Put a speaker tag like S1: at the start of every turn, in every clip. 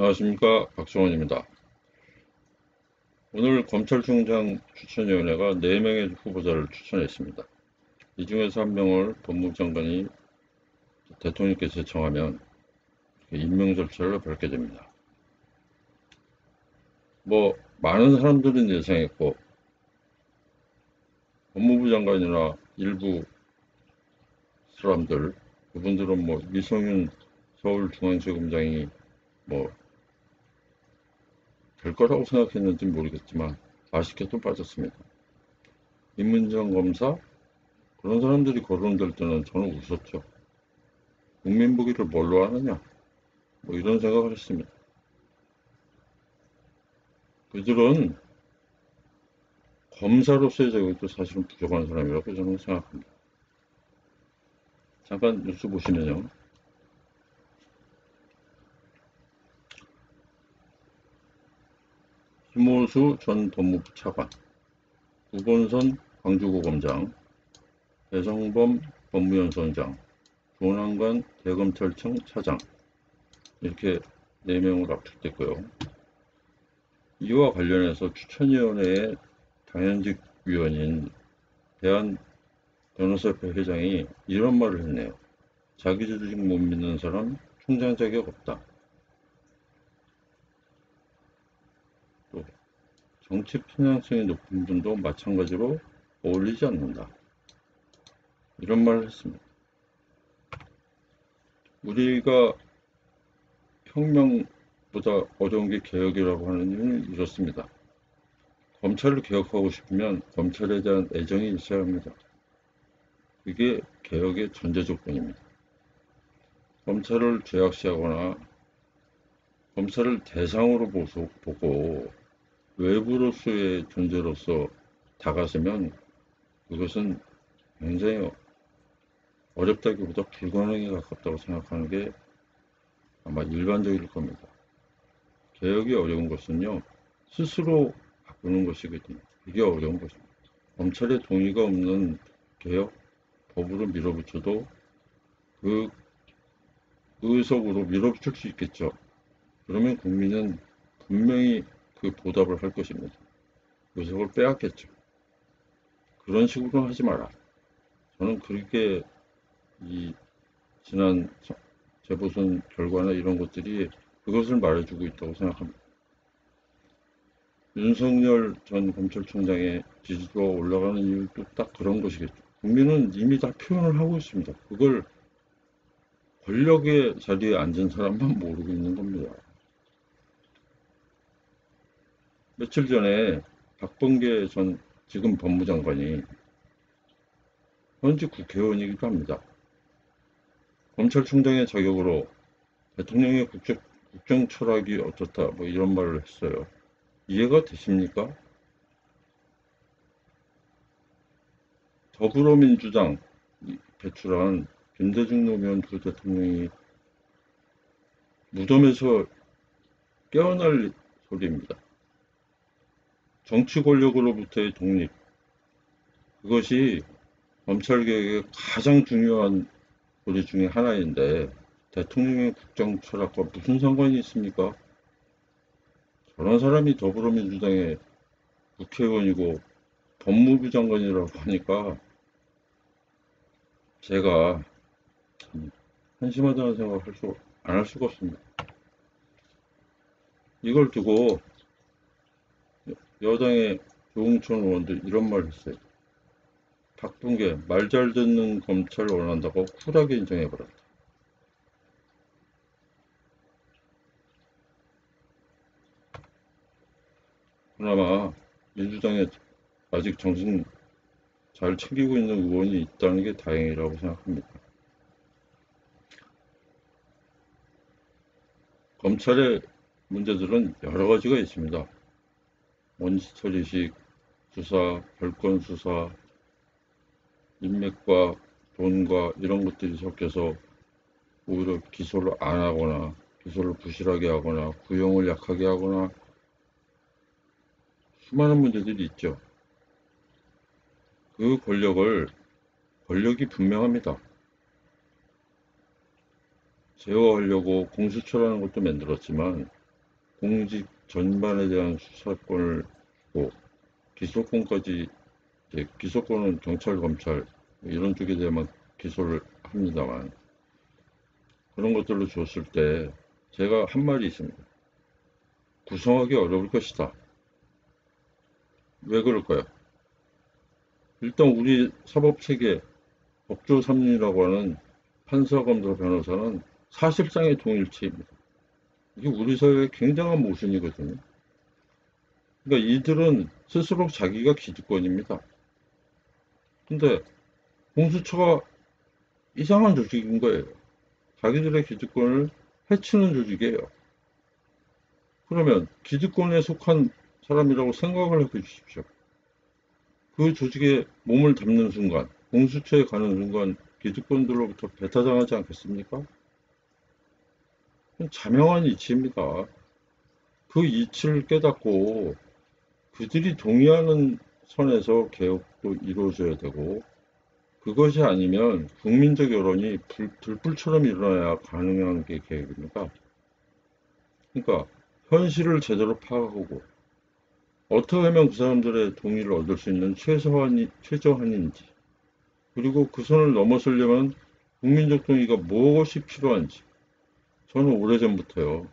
S1: 안녕하십니까, 박정원입니다. 오늘 검찰총장 추천위원회가 4명의 후보자를 추천했습니다. 이 중에서 한 명을 법무부 장관이 대통령께서 제청하면 임명 절차를 밟게 됩니다. 많은 사람들은 예상했고, 법무부 장관이나 일부 사람들, 그분들은 이성윤 서울중앙지검장이 될 거라고 생각했는지 모르겠지만, 아쉽게도 빠졌습니다. 임문정 검사, 그런 사람들이 거론될 때는 저는 웃었죠. 국민 보기를 뭘로 하느냐, 이런 생각을 했습니다. 그들은 검사로서의 자격도 사실은 부족한 사람이라고 저는 생각합니다. 잠깐 뉴스 보시면요. 김호수 전 법무부 차관, 구본선 광주고검장, 배성범 법무연수원장, 조남관 대검찰청 차장, 이렇게 4명을 압축됐고요. 이와 관련해서 추천위원회의 당연직 위원인 대한변호사협회 회장이 이런 말을 했네요. 자기 조직 못 믿는 사람 총장 자격 없다. 또 정치 편향성이 높은 분도 마찬가지로 어울리지 않는다. 이런 말을 했습니다. 우리가 혁명보다 어려운 게 개혁이라고 하는 이유는 이렇습니다. 검찰을 개혁하고 싶으면 검찰에 대한 애정이 있어야 합니다. 그게 개혁의 전제 조건입니다. 검찰을 죄악시하거나 검찰을 대상으로 보고 외부로서의 존재로서 다가서면 그것은 굉장히 어렵다기보다 불가능에 가깝다고 생각하는 게 아마 일반적일 겁니다. 개혁이 어려운 것은요, 스스로 바꾸는 것이거든요. 이게 어려운 것입니다. 검찰의 동의가 없는 개혁, 법으로 밀어붙여도 그 의석으로 밀어붙일 수 있겠죠. 그러면 국민은 분명히 그 보답을 할 것입니다. 의석을 빼앗겠죠. 그런 식으로 하지 마라. 저는 그렇게 이 지난 재보선 결과나 이런 것들이 그것을 말해주고 있다고 생각합니다. 윤석열 전 검찰총장의 지지도가 올라가는 이유도 딱 그런 것이겠죠. 국민은 이미 다 표현을 하고 있습니다. 그걸 권력의 자리에 앉은 사람만 모르고 있는 겁니다. 며칠 전에 박범계 전 지금 법무장관이 현직 국회의원이기도 합니다. 검찰총장의 자격으로 대통령의 국정 철학이 어떻다 이런 말을 했어요. 이해가 되십니까? 더불어민주당 배출한 김대중 노무현 두 대통령이 무덤에서 깨어날 소리입니다. 정치 권력으로부터의 독립, 그것이 검찰개혁의 가장 중요한 소리 중에 하나인데 대통령의 국정 철학과 무슨 상관이 있습니까? 저런 사람이 더불어민주당의 국회의원이고 법무부 장관이라고 하니까 제가 참 한심하다는 생각을 안 할 수가 없습니다. 이걸 두고 여당의 조응천 의원도 이런 말을 했어요. 박범계 말 잘 듣는 검찰 원한다고 쿨하게 인정해버렸다. 그나마 민주당에 아직 정신 잘 챙기고 있는 의원이 있다는 게 다행이라고 생각합니다. 검찰의 문제들은 여러 가지가 있습니다. 원시처리식 수사, 별건 수사, 인맥과 돈과 이런 것들이 섞여서 오히려 기소를 안 하거나 기소를 부실하게 하거나 구형을 약하게 하거나 수많은 문제들이 있죠. 그 권력이 분명합니다. 제어하려고 공수처라는 것도 만들었지만 공직 전반에 대한 수사권을 주고 기소권까지, 이제 기소권은 경찰, 검찰 이런 쪽에 대해만 기소를 합니다만, 그런 것들로 줬을 때 제가 한 말이 있습니다. 구성하기 어려울 것이다. 왜 그럴까요? 일단 우리 사법체계 법조 3륜이라고 하는 판사, 검사, 변호사는 사실상의 동일체입니다. 이게 우리 사회의 굉장한 모순이거든요. 그러니까 이들은 스스로 자기가 기득권입니다. 근데 공수처가 이상한 조직인 거예요. 자기들의 기득권을 해치는 조직이에요. 그러면 기득권에 속한 사람이라고 생각을 해보십시오. 그 조직에 몸을 담는 순간, 공수처에 가는 순간 기득권들로부터 배타당하지 않겠습니까? 자명한 이치입니다. 그 이치를 깨닫고 그들이 동의하는 선에서 개혁도 이루어져야 되고, 그것이 아니면 국민적 여론이 들불처럼 일어나야 가능한 게 개혁입니다. 그러니까 현실을 제대로 파악하고 어떻게 하면 그 사람들의 동의를 얻을 수 있는 최저한인지, 그리고 그 선을 넘어서려면 국민적 동의가 무엇이 필요한지. 저는 오래전부터요,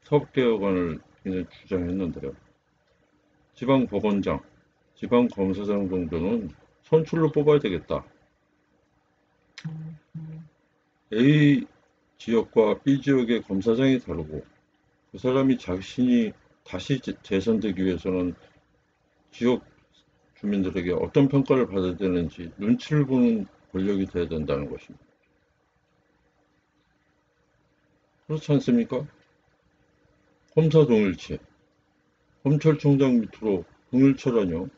S1: 사법개혁안을 굉장히 주장했는데요. 지방법원장, 지방검사장 정도는 선출로 뽑아야 되겠다. A 지역과 B 지역의 검사장이 다르고, 그 사람이 자신이 다시 재선되기 위해서는 지역 주민들에게 어떤 평가를 받아야 되는지 눈치를 보는 권력이 돼야 된다는 것입니다. 그렇지 않습니까? 검사 동일체, 검찰총장 밑으로 동일체라뇨.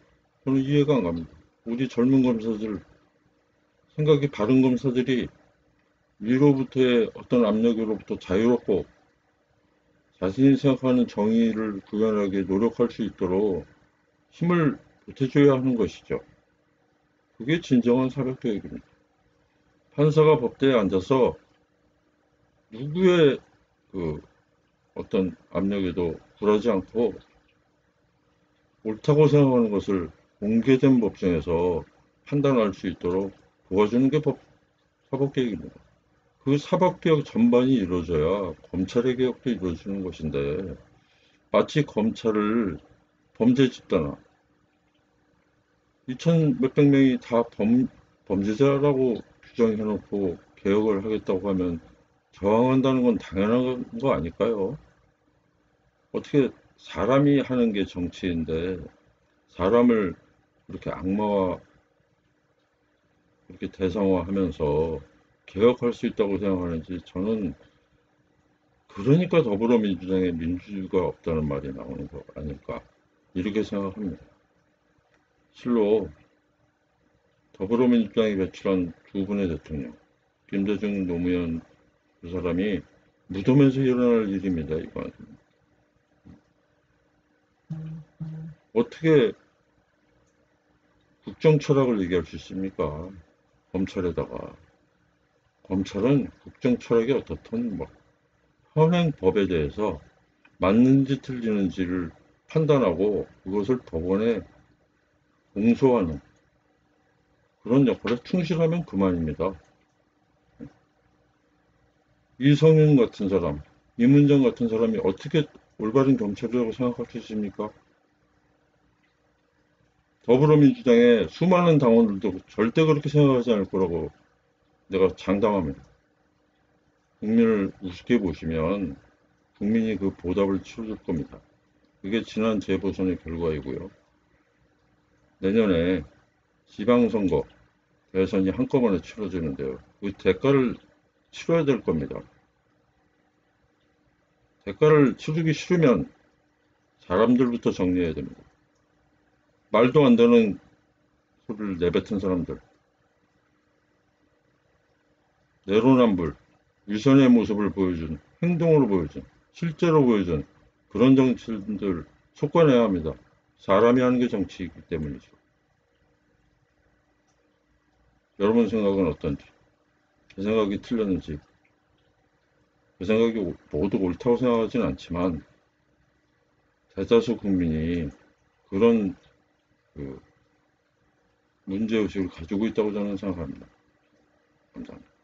S1: 저는 이해가 안 갑니다. 우리 젊은 검사들, 생각이 바른 검사들이 위로부터의 어떤 압력으로부터 자유롭고 자신이 생각하는 정의를 구현하게 노력할 수 있도록 힘을 보태줘야 하는 것이죠. 그게 진정한 사법개혁입니다. 판사가 법대에 앉아서 누구의 그 어떤 압력에도 굴하지 않고 옳다고 생각하는 것을 공개된 법정에서 판단할 수 있도록 도와주는 게 사법개혁입니다. 그 사법개혁 전반이 이루어져야 검찰의 개혁도 이루어지는 것인데, 마치 검찰을 범죄 집단화, 2천 몇백 명이 다 범죄자라고 규정해놓고 개혁을 하겠다고 하면 저항한다는 건 당연한 거 아닐까요? 어떻게 사람이 하는 게 정치인데 사람을 이렇게 악마화, 이렇게 대상화하면서 개혁할 수 있다고 생각하는지, 저는 그러니까 더불어민주당에 민주주의가 없다는 말이 나오는 거 아닐까, 이렇게 생각합니다. 실로 더불어민주당이 배출한 두 분의 대통령, 김대중, 노무현 두 사람이 무덤에서 일어날 일입니다. 이건 어떻게 국정 철학을 얘기할 수 있습니까? 검찰에다가. 검찰은 국정 철학이 어떻든 뭐 현행 법에 대해서 맞는지 틀리는지를 판단하고 그것을 법원에 공소하는 그런 역할에 충실하면 그만입니다. 이성윤 같은 사람, 이문정 같은 사람이 어떻게 올바른 경찰이라고 생각할 수 있습니까? 더불어민주당의 수많은 당원들도 절대 그렇게 생각하지 않을 거라고 내가 장담합니다. 국민을 우습게 보시면 국민이 그 보답을 치러줄 겁니다. 그게 지난 재보선의 결과이고요. 내년에 지방선거, 대선이 한꺼번에 치러지는데요. 그 대가를 치러야 될 겁니다. 대가를 치르기 싫으면 사람들부터 정리해야 됩니다. 말도 안 되는 소리를 내뱉은 사람들, 내로남불, 위선의 모습을 보여준, 행동으로 보여준, 실제로 보여준 그런 정치인들 속아내야 합니다. 사람이 하는 게 정치이기 때문이죠. 여러분 생각은 어떤지, 제 생각이 틀렸는지, 그 생각이 모두 옳다고 생각하지는 않지만 대다수 국민이 그런 그 문제의식을 가지고 있다고 저는 생각합니다. 감사합니다.